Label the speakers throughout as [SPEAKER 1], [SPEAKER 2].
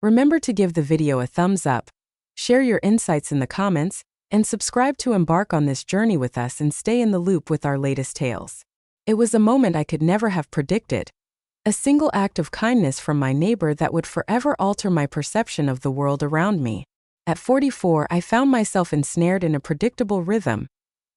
[SPEAKER 1] Remember to give the video a thumbs up, share your insights in the comments, and subscribe to embark on this journey with us and stay in the loop with our latest tales. It was a moment I could never have predicted. A single act of kindness from my neighbor that would forever alter my perception of the world around me. At 44, I found myself ensnared in a predictable rhythm,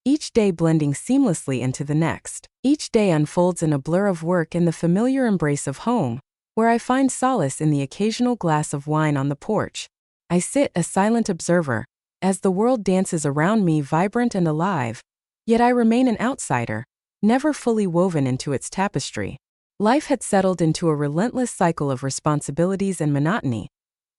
[SPEAKER 1] each day blending seamlessly into the next. Each day unfolds in a blur of work and the familiar embrace of home, where I find solace in the occasional glass of wine on the porch. I sit a silent observer, as the world dances around me vibrant and alive, yet I remain an outsider, never fully woven into its tapestry. Life had settled into a relentless cycle of responsibilities and monotony,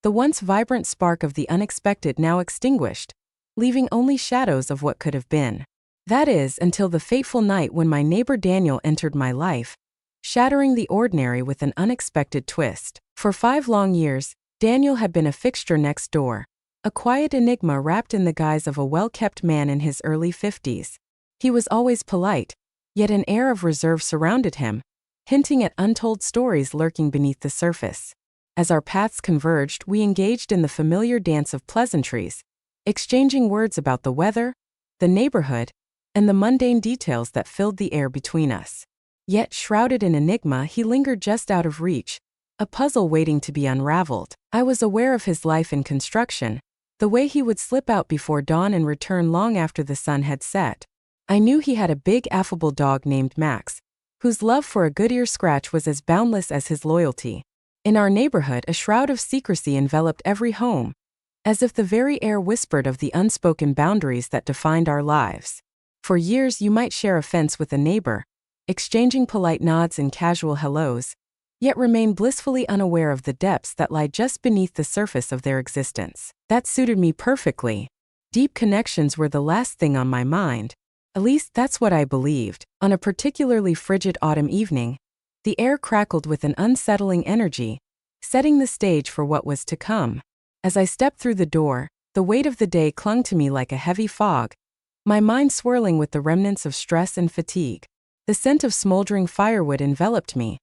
[SPEAKER 1] the once vibrant spark of the unexpected now extinguished, leaving only shadows of what could have been. That is, until the fateful night when my neighbor Daniel entered my life, shattering the ordinary with an unexpected twist. For 5 long years, Daniel had been a fixture next door, a quiet enigma wrapped in the guise of a well-kept man in his early 50s. He was always polite, yet an air of reserve surrounded him, hinting at untold stories lurking beneath the surface. As our paths converged, we engaged in the familiar dance of pleasantries, exchanging words about the weather, the neighborhood, and the mundane details that filled the air between us. Yet, shrouded in enigma, he lingered just out of reach, a puzzle waiting to be unraveled. I was aware of his life in construction, the way he would slip out before dawn and return long after the sun had set. I knew he had a big, affable dog named Max, whose love for a good ear scratch was as boundless as his loyalty. In our neighborhood, a shroud of secrecy enveloped every home, as if the very air whispered of the unspoken boundaries that defined our lives. For years you might share a fence with a neighbor, exchanging polite nods and casual hellos, yet remain blissfully unaware of the depths that lie just beneath the surface of their existence. That suited me perfectly. Deep connections were the last thing on my mind. At least that's what I believed. On a particularly frigid autumn evening, the air crackled with an unsettling energy, setting the stage for what was to come. As I stepped through the door, the weight of the day clung to me like a heavy fog, my mind swirling with the remnants of stress and fatigue. The scent of smoldering firewood enveloped me,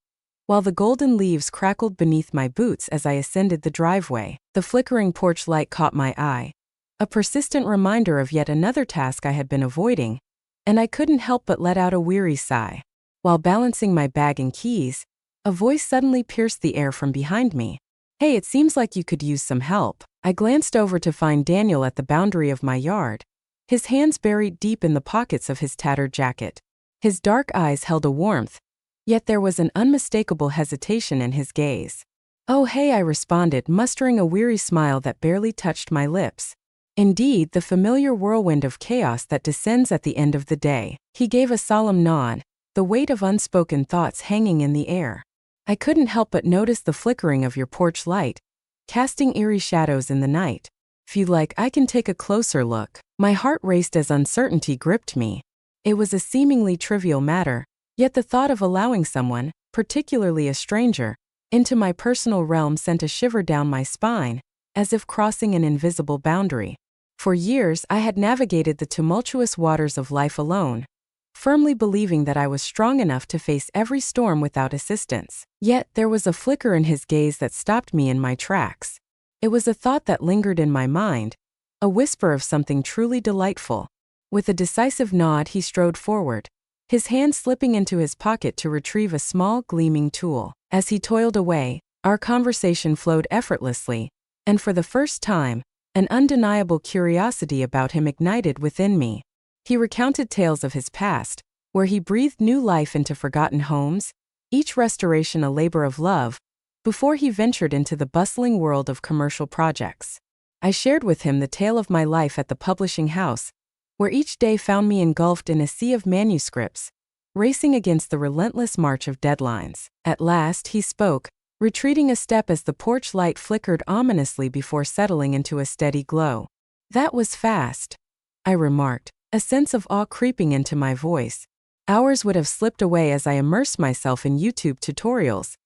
[SPEAKER 1] while the golden leaves crackled beneath my boots as I ascended the driveway. The flickering porch light caught my eye, a persistent reminder of yet another task I had been avoiding, and I couldn't help but let out a weary sigh. While balancing my bag and keys, a voice suddenly pierced the air from behind me. "Hey, it seems like you could use some help." I glanced over to find Daniel at the boundary of my yard, his hands buried deep in the pockets of his tattered jacket. His dark eyes held a warmth, yet there was an unmistakable hesitation in his gaze. "Oh hey," I responded, mustering a weary smile that barely touched my lips. Indeed, the familiar whirlwind of chaos that descends at the end of the day. He gave a solemn nod, the weight of unspoken thoughts hanging in the air. "I couldn't help but notice the flickering of your porch light, casting eerie shadows in the night. If you'd like, I can take a closer look." My heart raced as uncertainty gripped me. It was a seemingly trivial matter, yet the thought of allowing someone, particularly a stranger, into my personal realm sent a shiver down my spine, as if crossing an invisible boundary. For years, I had navigated the tumultuous waters of life alone, firmly believing that I was strong enough to face every storm without assistance. Yet, there was a flicker in his gaze that stopped me in my tracks. It was a thought that lingered in my mind, a whisper of something truly delightful. With a decisive nod, he strode forward, his hand slipping into his pocket to retrieve a small, gleaming tool. As he toiled away, our conversation flowed effortlessly, and for the first time, an undeniable curiosity about him ignited within me. He recounted tales of his past, where he breathed new life into forgotten homes, each restoration a labor of love, before he ventured into the bustling world of commercial projects. I shared with him the tale of my life at the publishing house, where each day found me engulfed in a sea of manuscripts, racing against the relentless march of deadlines. At last, he spoke, retreating a step as the porch light flickered ominously before settling into a steady glow. "That was fast," I remarked, a sense of awe creeping into my voice. Hours would have slipped away as I immersed myself in YouTube tutorials,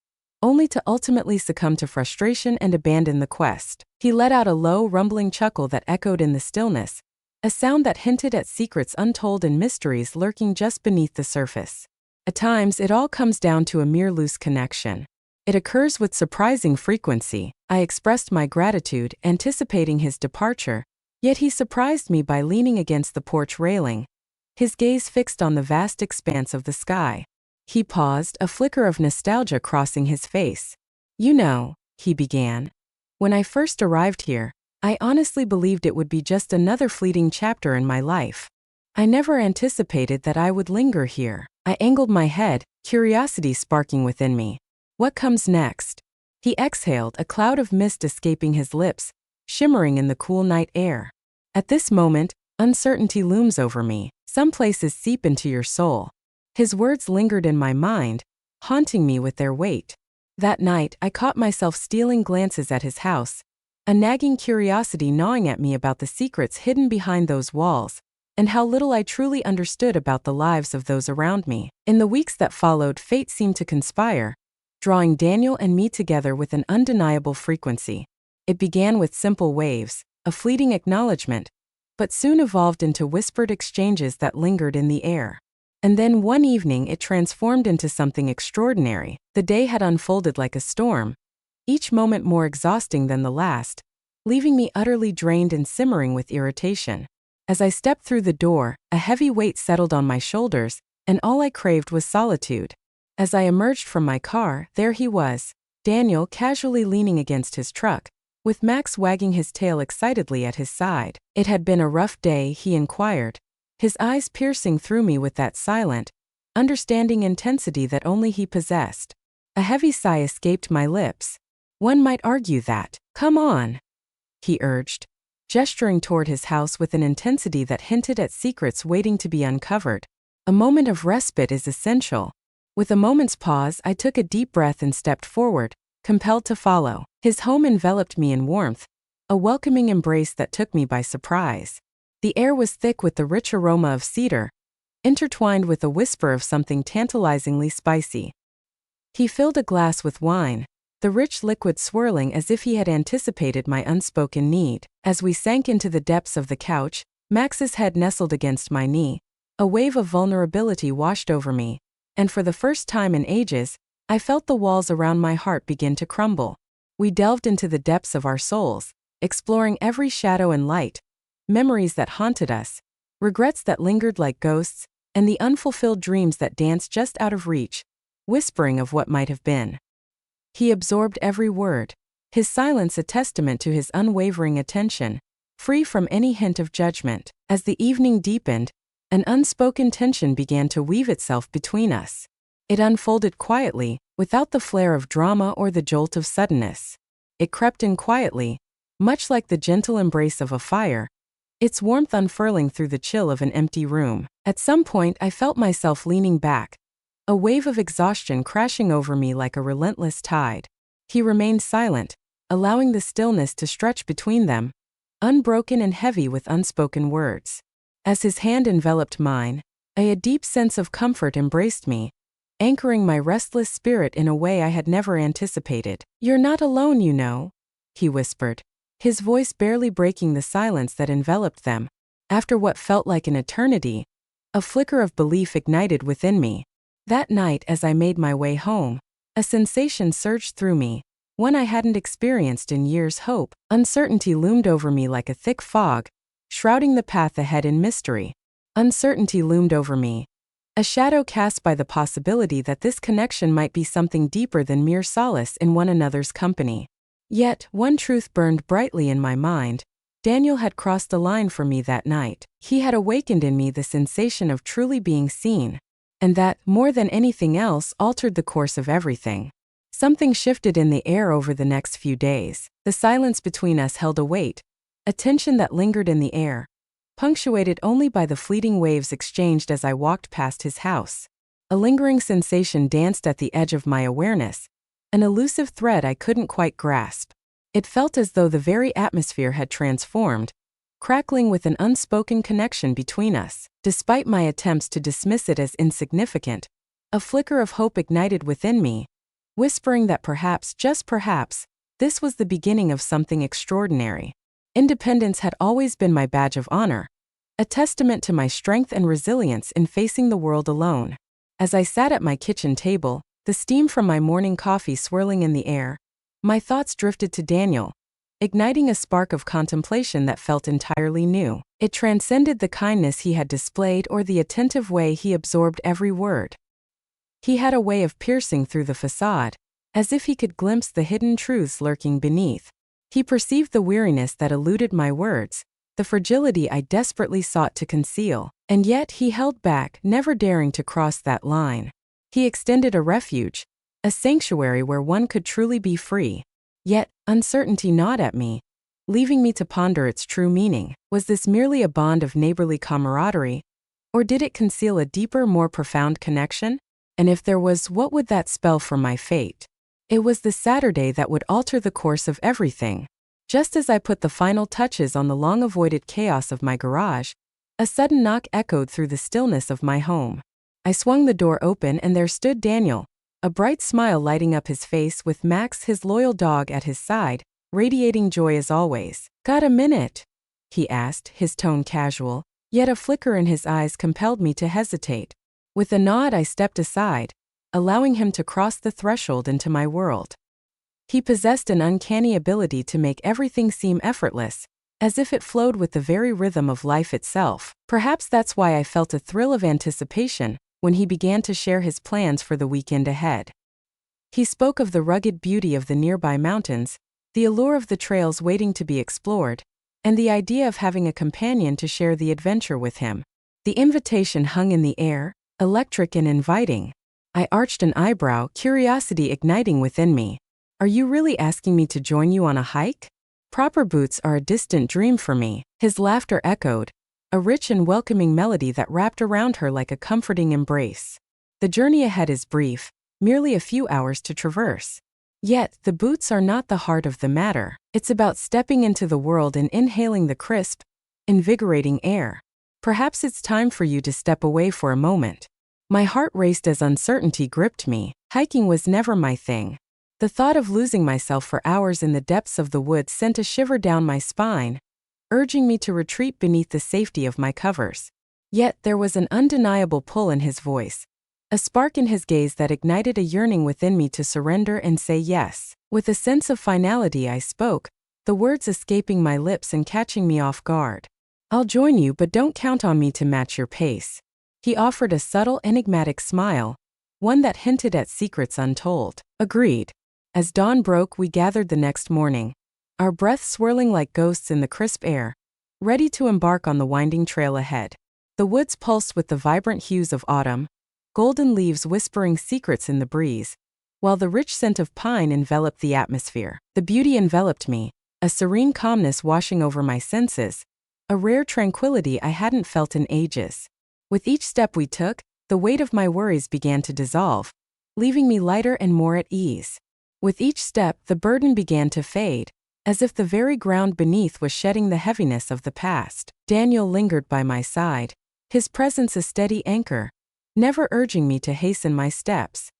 [SPEAKER 1] only to ultimately succumb to frustration and abandon the quest. He let out a low, rumbling chuckle that echoed in the stillness, a sound that hinted at secrets untold and mysteries lurking just beneath the surface. "At times, it all comes down to a mere loose connection. It occurs with surprising frequency. I expressed my gratitude, anticipating his departure, yet he surprised me by leaning against the porch railing, his gaze fixed on the vast expanse of the sky. He paused, a flicker of nostalgia crossing his face. "You know," he began, "when I first arrived here, I honestly believed it would be just another fleeting chapter in my life. I never anticipated that I would linger here." I angled my head, curiosity sparking within me. "What comes next?" He exhaled, a cloud of mist escaping his lips, shimmering in the cool night air. "At this moment, uncertainty looms over me. Some places seep into your soul." His words lingered in my mind, haunting me with their weight. That night, I caught myself stealing glances at his house, a nagging curiosity gnawing at me about the secrets hidden behind those walls, and how little I truly understood about the lives of those around me. In the weeks that followed, fate seemed to conspire, drawing Daniel and me together with an undeniable frequency. It began with simple waves, a fleeting acknowledgement, but soon evolved into whispered exchanges that lingered in the air. And then one evening it transformed into something extraordinary. The day had unfolded like a storm, each moment more exhausting than the last, leaving me utterly drained and simmering with irritation. As I stepped through the door, a heavy weight settled on my shoulders, and all I craved was solitude. As I emerged from my car, there he was, Daniel casually leaning against his truck, with Max wagging his tail excitedly at his side. "It had been a rough day," he inquired, his eyes piercing through me with that silent, understanding intensity that only he possessed. A heavy sigh escaped my lips. "One might argue that." "Come on," he urged, gesturing toward his house with an intensity that hinted at secrets waiting to be uncovered. A moment of respite is essential. With a moment's pause, I took a deep breath and stepped forward, compelled to follow. His home enveloped me in warmth, a welcoming embrace that took me by surprise. The air was thick with the rich aroma of cedar, intertwined with a whisper of something tantalizingly spicy. He filled a glass with wine, the rich liquid swirling as if he had anticipated my unspoken need. As we sank into the depths of the couch, Max's head nestled against my knee. A wave of vulnerability washed over me, and for the first time in ages, I felt the walls around my heart begin to crumble. We delved into the depths of our souls, exploring every shadow and light, memories that haunted us, regrets that lingered like ghosts, and the unfulfilled dreams that danced just out of reach, whispering of what might have been. He absorbed every word, his silence a testament to his unwavering attention, free from any hint of judgment. As the evening deepened, an unspoken tension began to weave itself between us. It unfolded quietly, without the flare of drama or the jolt of suddenness. It crept in quietly, much like the gentle embrace of a fire, its warmth unfurling through the chill of an empty room. At some point I felt myself leaning back, a wave of exhaustion crashing over me like a relentless tide. He remained silent, allowing the stillness to stretch between them, unbroken and heavy with unspoken words. As his hand enveloped mine, a deep sense of comfort embraced me, anchoring my restless spirit in a way I had never anticipated. "You're not alone, you know," he whispered, his voice barely breaking the silence that enveloped them. After what felt like an eternity, a flicker of belief ignited within me. That night, as I made my way home, a sensation surged through me, one I hadn't experienced in years. Hope. Uncertainty loomed over me like a thick fog, shrouding the path ahead in mystery. Uncertainty loomed over me, a shadow cast by the possibility that this connection might be something deeper than mere solace in one another's company. Yet, one truth burned brightly in my mind. Daniel had crossed the line for me that night. He had awakened in me the sensation of truly being seen, and that, more than anything else, altered the course of everything. Something shifted in the air over the next few days. The silence between us held a weight, a tension that lingered in the air, punctuated only by the fleeting waves exchanged as I walked past his house. A lingering sensation danced at the edge of my awareness, an elusive thread I couldn't quite grasp. It felt as though the very atmosphere had transformed, crackling with an unspoken connection between us. Despite my attempts to dismiss it as insignificant, a flicker of hope ignited within me, whispering that perhaps, just perhaps, this was the beginning of something extraordinary. Independence had always been my badge of honor, a testament to my strength and resilience in facing the world alone. As I sat at my kitchen table, the steam from my morning coffee swirling in the air, my thoughts drifted to Daniel, igniting a spark of contemplation that felt entirely new. It transcended the kindness he had displayed or the attentive way he absorbed every word. He had a way of piercing through the facade, as if he could glimpse the hidden truths lurking beneath. He perceived the weariness that eluded my words, the fragility I desperately sought to conceal, and yet he held back, never daring to cross that line. He extended a refuge, a sanctuary where one could truly be free. Yet, uncertainty gnawed at me, leaving me to ponder its true meaning. Was this merely a bond of neighborly camaraderie, or did it conceal a deeper, more profound connection? And if there was, what would that spell for my fate? It was the Saturday that would alter the course of everything. Just as I put the final touches on the long-avoided chaos of my garage, a sudden knock echoed through the stillness of my home. I swung the door open and there stood Daniel, a bright smile lighting up his face with Max, his loyal dog, at his side, radiating joy as always. "Got a minute?" he asked, his tone casual, yet a flicker in his eyes compelled me to hesitate. With a nod I stepped aside, allowing him to cross the threshold into my world. He possessed an uncanny ability to make everything seem effortless, as if it flowed with the very rhythm of life itself. Perhaps that's why I felt a thrill of anticipation when he began to share his plans for the weekend ahead. He spoke of the rugged beauty of the nearby mountains, the allure of the trails waiting to be explored, and the idea of having a companion to share the adventure with him. The invitation hung in the air, electric and inviting. I arched an eyebrow, curiosity igniting within me. "Are you really asking me to join you on a hike? Proper boots are a distant dream for me." His laughter echoed, a rich and welcoming melody that wrapped around her like a comforting embrace. "The journey ahead is brief, merely a few hours to traverse. Yet, the boots are not the heart of the matter. It's about stepping into the world and inhaling the crisp, invigorating air. Perhaps it's time for you to step away for a moment." My heart raced as uncertainty gripped me. Hiking was never my thing. The thought of losing myself for hours in the depths of the woods sent a shiver down my spine, urging me to retreat beneath the safety of my covers. Yet there was an undeniable pull in his voice, a spark in his gaze that ignited a yearning within me to surrender and say yes. With a sense of finality I spoke, the words escaping my lips and catching me off guard. "I'll join you, but don't count on me to match your pace." He offered a subtle, enigmatic smile, one that hinted at secrets untold. Agreed. As dawn broke, we gathered the next morning, our breaths swirling like ghosts in the crisp air, ready to embark on the winding trail ahead. The woods pulsed with the vibrant hues of autumn, golden leaves whispering secrets in the breeze, while the rich scent of pine enveloped the atmosphere. The beauty enveloped me, a serene calmness washing over my senses, a rare tranquility I hadn't felt in ages. With each step we took, the weight of my worries began to dissolve, leaving me lighter and more at ease. With each step, the burden began to fade, as if the very ground beneath was shedding the heaviness of the past. Daniel lingered by my side, his presence a steady anchor, never urging me to hasten my steps.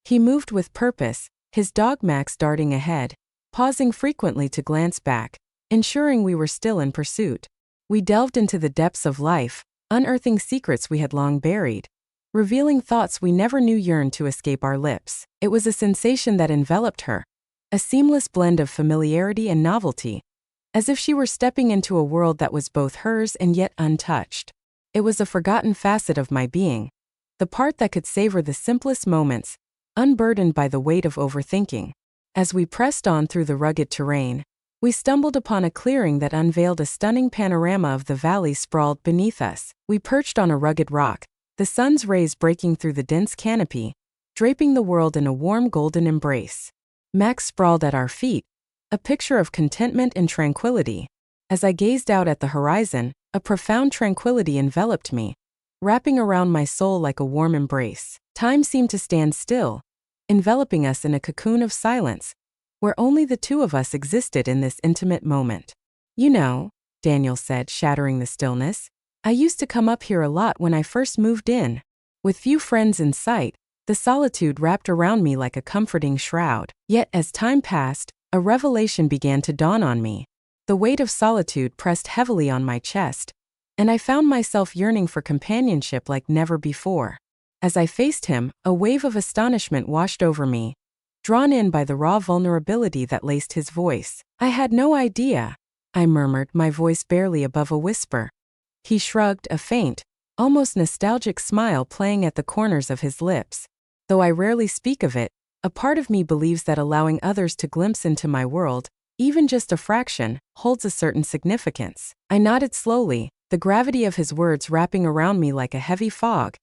[SPEAKER 1] He moved with purpose, his dog Max darting ahead, pausing frequently to glance back, ensuring we were still in pursuit. We delved into the depths of life, unearthing secrets we had long buried, revealing thoughts we never knew yearned to escape our lips. It was a sensation that enveloped her, a seamless blend of familiarity and novelty, as if she were stepping into a world that was both hers and yet untouched. It was a forgotten facet of my being, the part that could savor the simplest moments, unburdened by the weight of overthinking. As we pressed on through the rugged terrain, we stumbled upon a clearing that unveiled a stunning panorama of the valley sprawled beneath us. We perched on a rugged rock, the sun's rays breaking through the dense canopy, draping the world in a warm golden embrace. Max sprawled at our feet, a picture of contentment and tranquility. As I gazed out at the horizon, a profound tranquility enveloped me, wrapping around my soul like a warm embrace. Time seemed to stand still, enveloping us in a cocoon of silence, where only the two of us existed in this intimate moment. "You know," Daniel said, shattering the stillness, "I used to come up here a lot when I first moved in. With few friends in sight, the solitude wrapped around me like a comforting shroud. Yet as time passed, a revelation began to dawn on me. The weight of solitude pressed heavily on my chest, and I found myself yearning for companionship like never before. As I faced him, a wave of astonishment washed over me, drawn in by the raw vulnerability that laced his voice. "I had no idea," I murmured, my voice barely above a whisper. He shrugged, a faint, almost nostalgic smile playing at the corners of his lips. Though I rarely speak of it, a part of me believes that allowing others to glimpse into my world, even just a fraction, holds a certain significance. I nodded slowly, the gravity of his words wrapping around me like a heavy fog,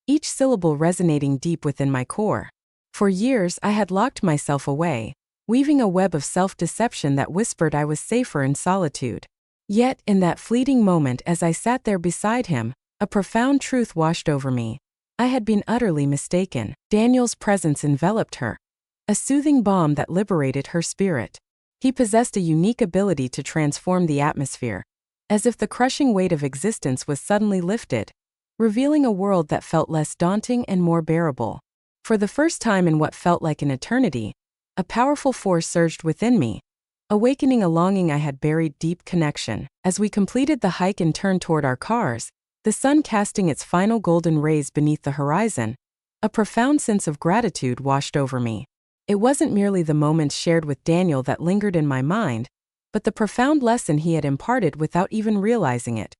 [SPEAKER 1] each syllable resonating deep within my core. For years I had locked myself away, weaving a web of self-deception that whispered I was safer in solitude. Yet, in that fleeting moment as I sat there beside him, a profound truth washed over me. I had been utterly mistaken. Daniel's presence enveloped her, a soothing balm that liberated her spirit. He possessed a unique ability to transform the atmosphere, as if the crushing weight of existence was suddenly lifted, revealing a world that felt less daunting and more bearable. For the first time in what felt like an eternity, a powerful force surged within me, awakening a longing I had buried deep. Connection. As we completed the hike and turned toward our cars, the sun casting its final golden rays beneath the horizon, a profound sense of gratitude washed over me. It wasn't merely the moments shared with Daniel that lingered in my mind, but the profound lesson he had imparted without even realizing it.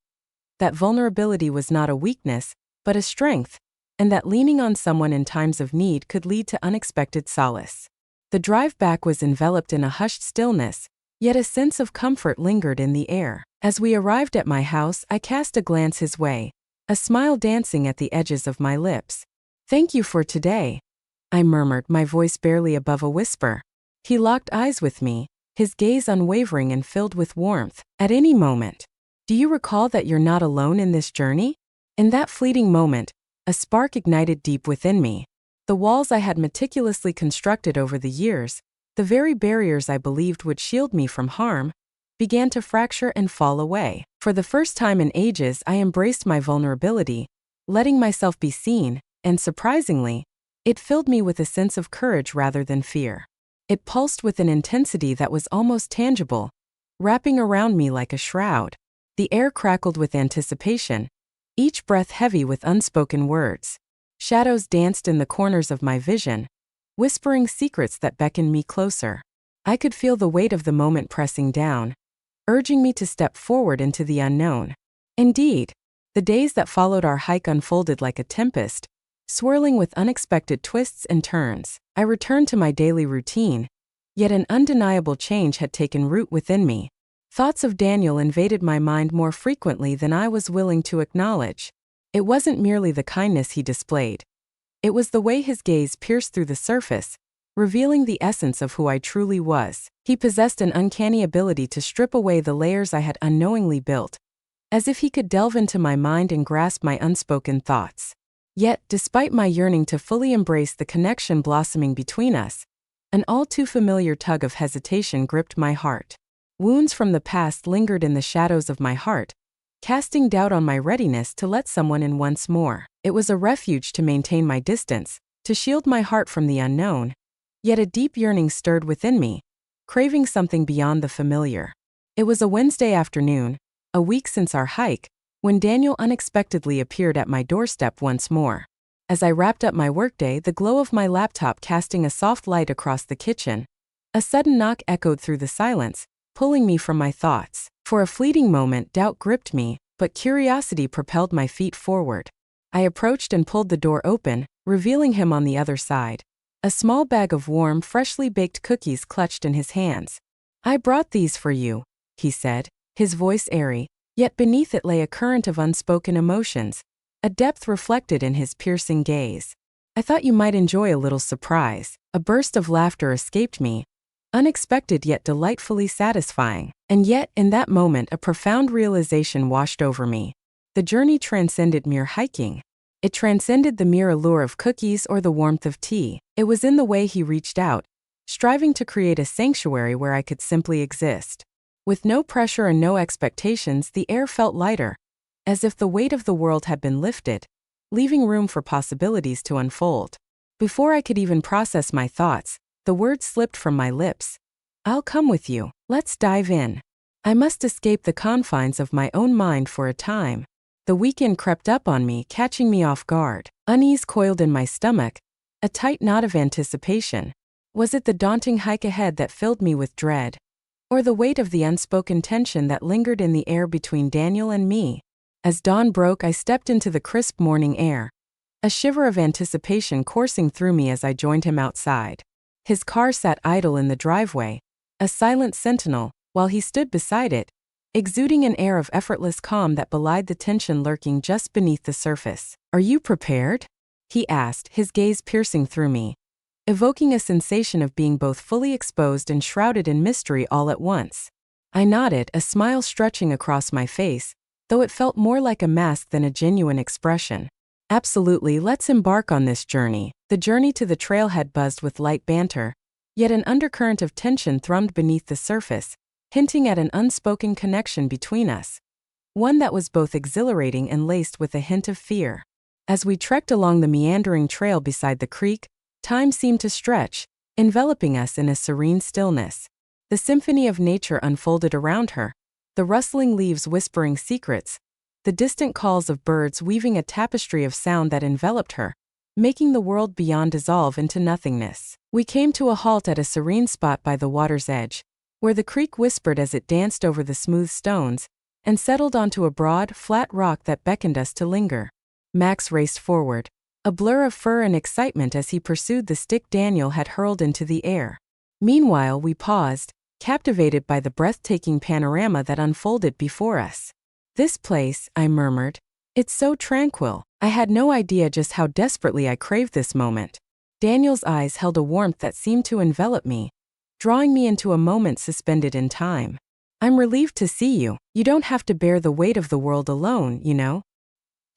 [SPEAKER 1] That vulnerability was not a weakness, but a strength, and that leaning on someone in times of need could lead to unexpected solace. The drive back was enveloped in a hushed stillness, yet a sense of comfort lingered in the air. As we arrived at my house, I cast a glance his way, a smile dancing at the edges of my lips. "Thank you for today," I murmured, my voice barely above a whisper. He locked eyes with me, his gaze unwavering and filled with warmth. "At any moment. Do you recall that you're not alone in this journey?" In that fleeting moment, a spark ignited deep within me. The walls I had meticulously constructed over the years, the very barriers I believed would shield me from harm, began to fracture and fall away. For the first time in ages, I embraced my vulnerability, letting myself be seen, and surprisingly, it filled me with a sense of courage rather than fear. It pulsed with an intensity that was almost tangible, wrapping around me like a shroud. The air crackled with anticipation, each breath heavy with unspoken words. Shadows danced in the corners of my vision, whispering secrets that beckoned me closer. I could feel the weight of the moment pressing down, urging me to step forward into the unknown. Indeed, the days that followed our hike unfolded like a tempest, swirling with unexpected twists and turns. I returned to my daily routine, yet an undeniable change had taken root within me. Thoughts of Daniel invaded my mind more frequently than I was willing to acknowledge. It wasn't merely the kindness he displayed. It was the way his gaze pierced through the surface, revealing the essence of who I truly was. He possessed an uncanny ability to strip away the layers I had unknowingly built, as if he could delve into my mind and grasp my unspoken thoughts. Yet, despite my yearning to fully embrace the connection blossoming between us, an all-too-familiar tug of hesitation gripped my heart. Wounds from the past lingered in the shadows of my heart, casting doubt on my readiness to let someone in once more. It was a refuge to maintain my distance, to shield my heart from the unknown. Yet a deep yearning stirred within me, craving something beyond the familiar. It was a Wednesday afternoon, a week since our hike, when Daniel unexpectedly appeared at my doorstep once more. As I wrapped up my workday, the glow of my laptop casting a soft light across the kitchen, a sudden knock echoed through the silence, pulling me from my thoughts. For a fleeting moment, doubt gripped me, but curiosity propelled my feet forward. I approached and pulled the door open, revealing him on the other side. A small bag of warm, freshly baked cookies clutched in his hands. "I brought these for you," he said, his voice airy, yet beneath it lay a current of unspoken emotions, a depth reflected in his piercing gaze. "I thought you might enjoy a little surprise." A burst of laughter escaped me, unexpected yet delightfully satisfying. And yet, in that moment, a profound realization washed over me. The journey transcended mere hiking. It transcended the mere allure of cookies or the warmth of tea. It was in the way he reached out, striving to create a sanctuary where I could simply exist. With no pressure and no expectations, the air felt lighter, as if the weight of the world had been lifted, leaving room for possibilities to unfold. Before I could even process my thoughts, the words slipped from my lips. "I'll come with you. Let's dive in." I must escape the confines of my own mind for a time. The weekend crept up on me, catching me off guard. Unease coiled in my stomach, a tight knot of anticipation. Was it the daunting hike ahead that filled me with dread? Or the weight of the unspoken tension that lingered in the air between Daniel and me? As dawn broke, I stepped into the crisp morning air, a shiver of anticipation coursing through me as I joined him outside. His car sat idle in the driveway, a silent sentinel, while he stood beside it, exuding an air of effortless calm that belied the tension lurking just beneath the surface. "Are you prepared?" he asked, his gaze piercing through me, evoking a sensation of being both fully exposed and shrouded in mystery all at once. I nodded, a smile stretching across my face, though it felt more like a mask than a genuine expression. "Absolutely, let's embark on this journey." The journey to the trailhead buzzed with light banter, yet an undercurrent of tension thrummed beneath the surface, hinting at an unspoken connection between us, one that was both exhilarating and laced with a hint of fear. As we trekked along the meandering trail beside the creek, time seemed to stretch, enveloping us in a serene stillness. The symphony of nature unfolded around her, the rustling leaves whispering secrets, the distant calls of birds weaving a tapestry of sound that enveloped her, making the world beyond dissolve into nothingness. We came to a halt at a serene spot by the water's edge, where the creek whispered as it danced over the smooth stones, and settled onto a broad, flat rock that beckoned us to linger. Max raced forward, a blur of fur and excitement as he pursued the stick Daniel had hurled into the air. Meanwhile, we paused, captivated by the breathtaking panorama that unfolded before us. "This place," I murmured. "It's so tranquil." I had no idea just how desperately I craved this moment. Daniel's eyes held a warmth that seemed to envelop me, drawing me into a moment suspended in time. "I'm relieved to see you. You don't have to bear the weight of the world alone, you know."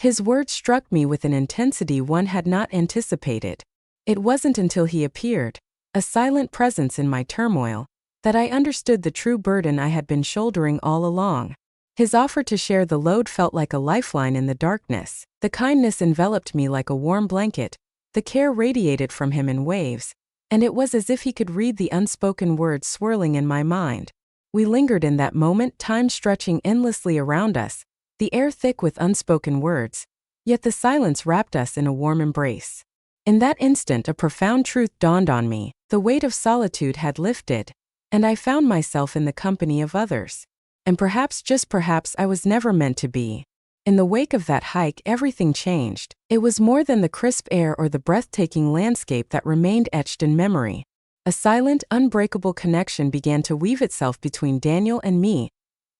[SPEAKER 1] His words struck me with an intensity one had not anticipated. It wasn't until he appeared, a silent presence in my turmoil, that I understood the true burden I had been shouldering all along. His offer to share the load felt like a lifeline in the darkness. The kindness enveloped me like a warm blanket, the care radiated from him in waves, and it was as if he could read the unspoken words swirling in my mind. We lingered in that moment, time stretching endlessly around us, the air thick with unspoken words, yet the silence wrapped us in a warm embrace. In that instant, a profound truth dawned on me. The weight of solitude had lifted, and I found myself in the company of others. And perhaps, just perhaps, I was never meant to be. In the wake of that hike, everything changed. It was more than the crisp air or the breathtaking landscape that remained etched in memory. A silent, unbreakable connection began to weave itself between Daniel and me,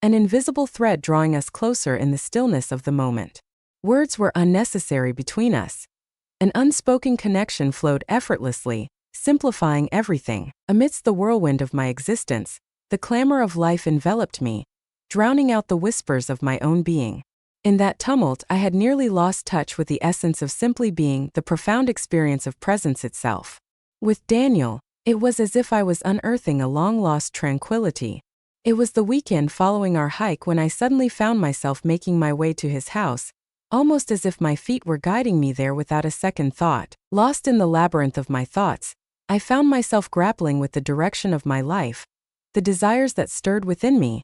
[SPEAKER 1] an invisible thread drawing us closer in the stillness of the moment. Words were unnecessary between us. An unspoken connection flowed effortlessly, simplifying everything. Amidst the whirlwind of my existence, the clamor of life enveloped me, drowning out the whispers of my own being. In that tumult, I had nearly lost touch with the essence of simply being, the profound experience of presence itself. With Daniel, it was as if I was unearthing a long-lost tranquility. It was the weekend following our hike when I suddenly found myself making my way to his house, almost as if my feet were guiding me there without a second thought. Lost in the labyrinth of my thoughts, I found myself grappling with the direction of my life, the desires that stirred within me,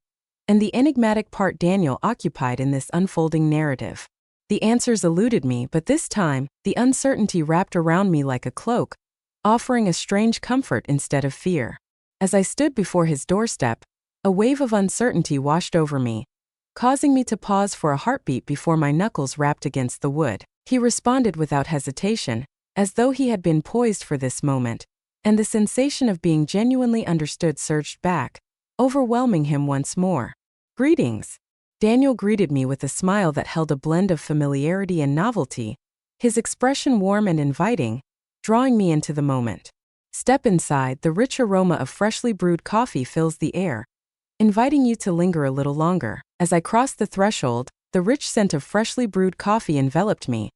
[SPEAKER 1] and the enigmatic part Daniel occupied in this unfolding narrative. The answers eluded me, but this time, the uncertainty wrapped around me like a cloak, offering a strange comfort instead of fear. As I stood before his doorstep, a wave of uncertainty washed over me, causing me to pause for a heartbeat before my knuckles rapped against the wood. He responded without hesitation, as though he had been poised for this moment, and the sensation of being genuinely understood surged back, overwhelming him once more. "Greetings." Daniel greeted me with a smile that held a blend of familiarity and novelty, his expression warm and inviting, drawing me into the moment. "Step inside, the rich aroma of freshly brewed coffee fills the air, inviting you to linger a little longer." As I crossed the threshold, the rich scent of freshly brewed coffee enveloped me,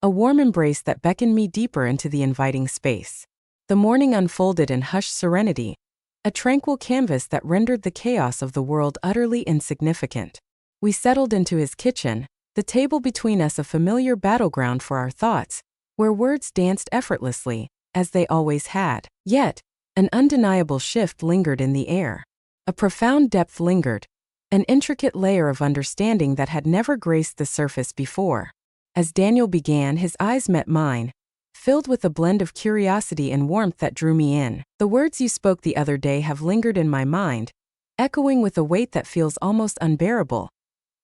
[SPEAKER 1] a warm embrace that beckoned me deeper into the inviting space. The morning unfolded in hushed serenity, a tranquil canvas that rendered the chaos of the world utterly insignificant. We settled into his kitchen, the table between us a familiar battleground for our thoughts, where words danced effortlessly, as they always had. Yet, an undeniable shift lingered in the air. A profound depth lingered, an intricate layer of understanding that had never graced the surface before. As Daniel began, his eyes met mine, filled with a blend of curiosity and warmth that drew me in. "The words you spoke the other day have lingered in my mind, echoing with a weight that feels almost unbearable.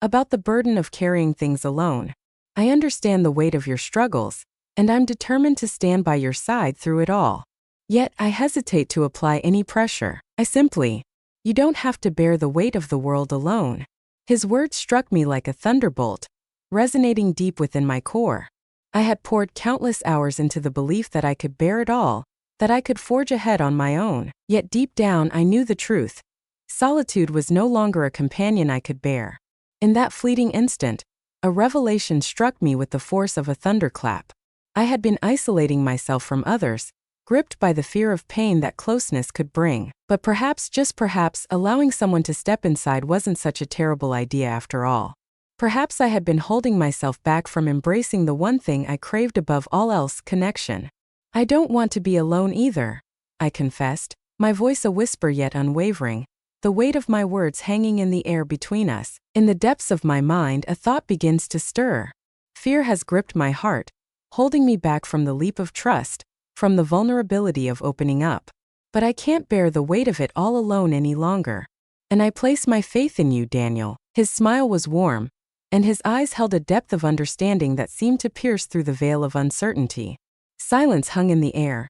[SPEAKER 1] About the burden of carrying things alone. I understand the weight of your struggles, and I'm determined to stand by your side through it all. Yet I hesitate to apply any pressure. You don't have to bear the weight of the world alone." His words struck me like a thunderbolt, resonating deep within my core. I had poured countless hours into the belief that I could bear it all, that I could forge ahead on my own. Yet deep down I knew the truth. Solitude was no longer a companion I could bear. In that fleeting instant, a revelation struck me with the force of a thunderclap. I had been isolating myself from others, gripped by the fear of pain that closeness could bring. But perhaps, just perhaps, allowing someone to step inside wasn't such a terrible idea after all. Perhaps I had been holding myself back from embracing the one thing I craved above all else: connection. "I don't want to be alone either," I confessed, my voice a whisper yet unwavering, the weight of my words hanging in the air between us. In the depths of my mind, a thought begins to stir. Fear has gripped my heart, holding me back from the leap of trust, from the vulnerability of opening up. But I can't bear the weight of it all alone any longer. And I place my faith in you, Daniel. His smile was warm, and his eyes held a depth of understanding that seemed to pierce through the veil of uncertainty. Silence hung in the air,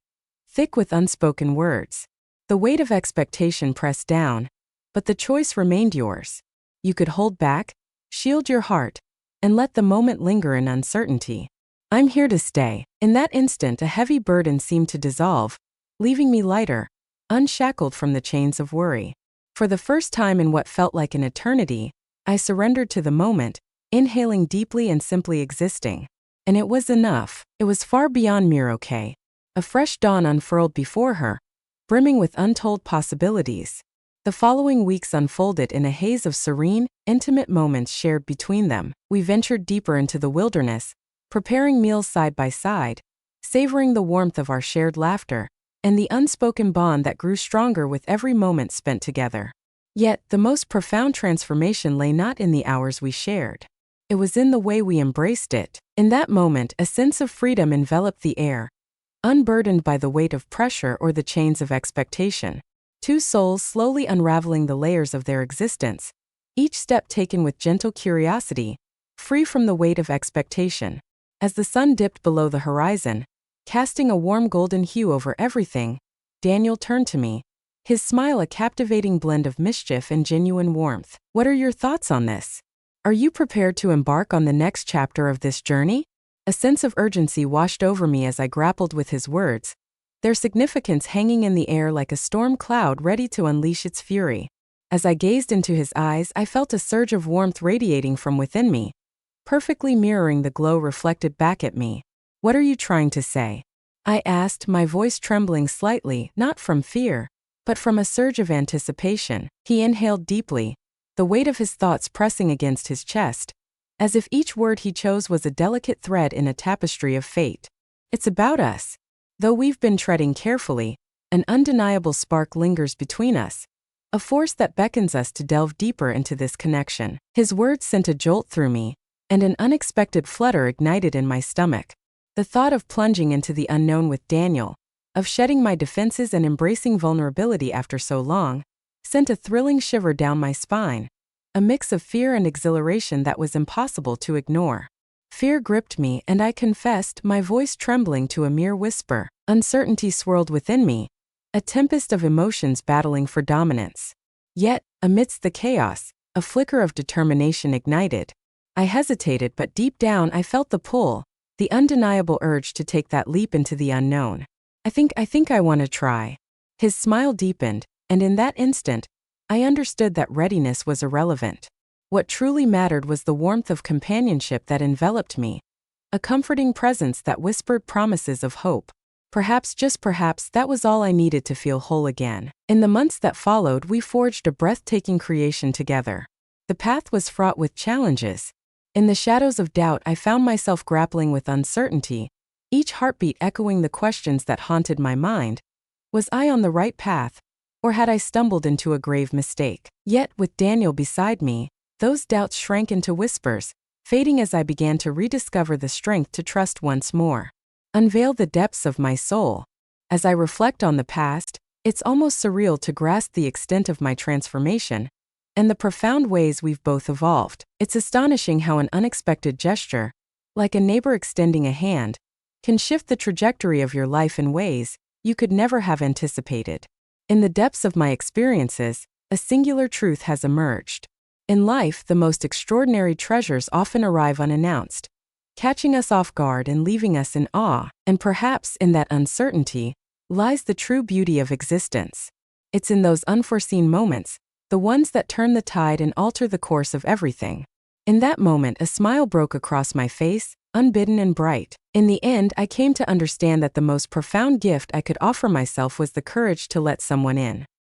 [SPEAKER 1] thick with unspoken words. The weight of expectation pressed down, but the choice remained yours. You could hold back, shield your heart, and let the moment linger in uncertainty. "I'm here to stay." In that instant, a heavy burden seemed to dissolve, leaving me lighter, unshackled from the chains of worry. For the first time in what felt like an eternity, I surrendered to the moment, inhaling deeply and simply existing. And it was enough. It was far beyond mere okay. A fresh dawn unfurled before her, brimming with untold possibilities. The following weeks unfolded in a haze of serene, intimate moments shared between them. We ventured deeper into the wilderness, preparing meals side by side, savoring the warmth of our shared laughter, and the unspoken bond that grew stronger with every moment spent together. Yet, the most profound transformation lay not in the hours we shared. It was in the way we embraced it. In that moment, a sense of freedom enveloped the air, unburdened by the weight of pressure or the chains of expectation. Two souls slowly unraveling the layers of their existence, each step taken with gentle curiosity, free from the weight of expectation. As the sun dipped below the horizon, casting a warm golden hue over everything, Daniel turned to me, his smile a captivating blend of mischief and genuine warmth. "What are your thoughts on this? Are you prepared to embark on the next chapter of this journey?" A sense of urgency washed over me as I grappled with his words, their significance hanging in the air like a storm cloud ready to unleash its fury. As I gazed into his eyes, I felt a surge of warmth radiating from within me, perfectly mirroring the glow reflected back at me. "What are you trying to say?" I asked, my voice trembling slightly, not from fear, but from a surge of anticipation. He inhaled deeply, the weight of his thoughts pressing against his chest, as if each word he chose was a delicate thread in a tapestry of fate. "It's about us. Though we've been treading carefully, an undeniable spark lingers between us, a force that beckons us to delve deeper into this connection." His words sent a jolt through me, and an unexpected flutter ignited in my stomach. The thought of plunging into the unknown with Daniel, of shedding my defenses and embracing vulnerability after so long, sent a thrilling shiver down my spine, a mix of fear and exhilaration that was impossible to ignore. Fear gripped me, and I confessed, my voice trembling to a mere whisper. Uncertainty swirled within me, a tempest of emotions battling for dominance. Yet, amidst the chaos, a flicker of determination ignited. I hesitated, but deep down I felt the pull, the undeniable urge to take that leap into the unknown. I think I want to try." His smile deepened, and in that instant, I understood that readiness was irrelevant. What truly mattered was the warmth of companionship that enveloped me, a comforting presence that whispered promises of hope. Perhaps, just perhaps, that was all I needed to feel whole again. In the months that followed, we forged a breathtaking creation together. The path was fraught with challenges. In the shadows of doubt, I found myself grappling with uncertainty, each heartbeat echoing the questions that haunted my mind. Was I on the right path, Or had I stumbled into a grave mistake? Yet, with Daniel beside me, those doubts shrank into whispers, fading as I began to rediscover the strength to trust once more. Unveil the depths of my soul. As I reflect on the past, it's almost surreal to grasp the extent of my transformation and the profound ways we've both evolved. It's astonishing how an unexpected gesture, like a neighbor extending a hand, can shift the trajectory of your life in ways you could never have anticipated. In the depths of my experiences, a singular truth has emerged. In life, the most extraordinary treasures often arrive unannounced, catching us off guard and leaving us in awe, and perhaps in that uncertainty lies the true beauty of existence. It's in those unforeseen moments, the ones that turn the tide and alter the course of everything. In that moment, a smile broke across my face, unbidden and bright. In the end, I came to understand that the most profound gift I could offer myself was the courage to let someone in.